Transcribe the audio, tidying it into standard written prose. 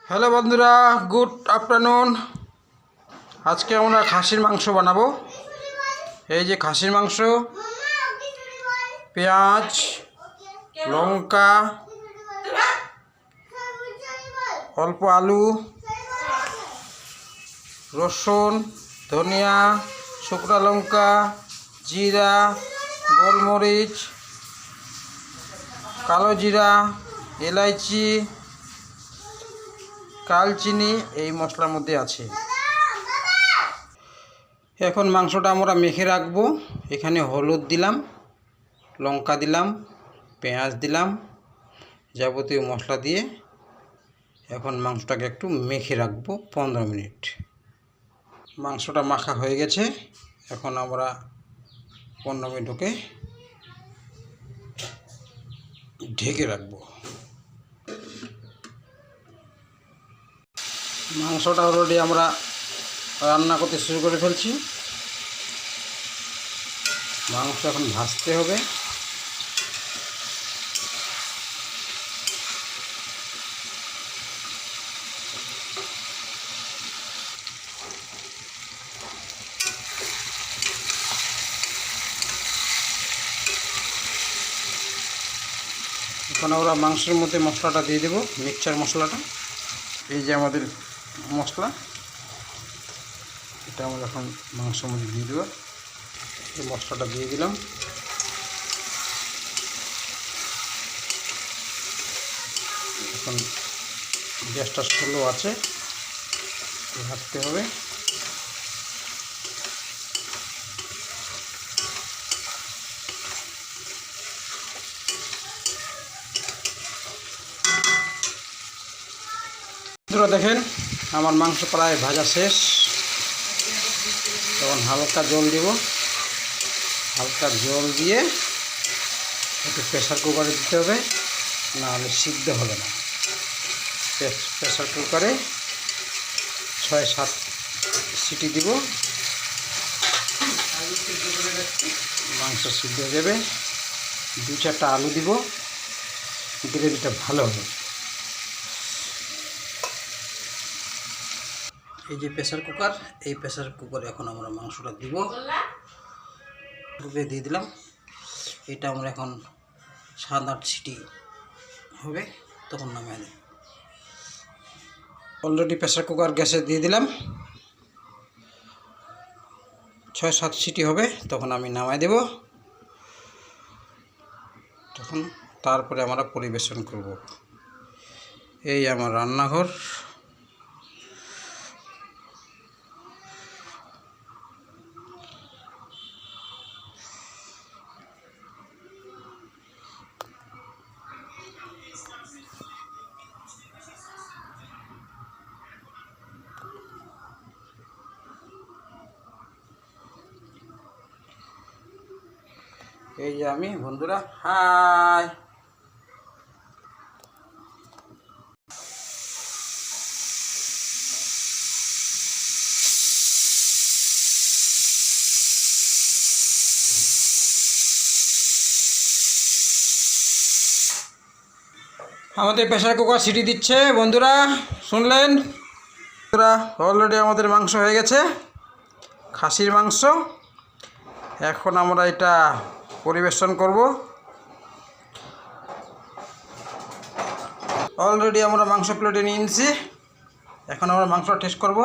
Hello বন্ধুরা, good afternoon. আজকে আমরা খাসির মাংস বানাবো। এই যে খাসির মাংস, পেঁয়াজ, লঙ্কা, অল্প আলু, রসুন, ধনিয়া, শুকনো লঙ্কা, জিরা, গোলমরিচ, কালো জিরা, এলাইচি, কালচিনি এই মশলার মধ্যে আছে। এখন মাংসটা আমরা মেখে রাখবো। এখানে হলুদ দিলাম, লঙ্কা দিলাম, পেঁয়াজ দিলাম, যাবতীয় মশলা দিয়ে এখন মাংসটাকে একটু মেখে রাখবো 15 মিনিট। মাংসটা মাখা হয়ে গেছে। এখন আমরা 15 মিনিট ওকে ঢেকে রাখবো। মাংসটা অলরেডি আমরা রান্না করতে শুরু করে ফেলছি। মাংস এখন ভাজতে হবে। এখন আমরা মাংসের মধ্যে মশলাটা দিয়ে দেবো, মিক্সচার মশলাটা। এই যে আমাদের মশলা, এটা আমরা এখন মাংসের মধ্যে দিয়ে দেবো। এই মশলাটা দিয়ে দিলাম। এখন গ্যাসটা স্লো আছে, ভাজতে হবে। দেখেন আমার মাংস প্রায় ভাজা শেষ। তখন হালকা জল দেব। হালকা জল দিয়ে একটু প্রেসার কুকারে দিতে হবে, নাহলে সিদ্ধ হবে না। প্রেসার কুকারে 6-7 সিটি দিব, মাংস সিদ্ধ হয়ে যাবে। 2-4টা আলু দিব, গ্রেভিটা ভালো হবে। এই যে প্রেসার কুকার, এই প্রেসার কুকারে এখন আমরা মাংসটা দিব, দিয়ে দিলাম। এটা আমরা এখন 7-8 সিটি হবে, তখন নামিয়ে দেব। অলরেডি প্রেসার কুকার গ্যাসে দিয়ে দিলাম, 6-7 সিটি হবে, তখন আমি নামাই দেব। তখন তারপরে আমরা পরিবেশন করব। এই আমার রান্নাঘর। এই যে আমি, বন্ধুরা, হাই। আমাদের প্রেসার কুকার সিটি দিচ্ছে, বন্ধুরা, শুনলেন? বন্ধুরা, অলরেডি আমাদের মাংস হয়ে গেছে, খাসির মাংস। এখন আমরা এটা পরিবেশন করব। অলরেডি আমরা মাংস প্লেটে নিয়ে নিয়েছি। এখন আমরা মাংস টেস্ট করব।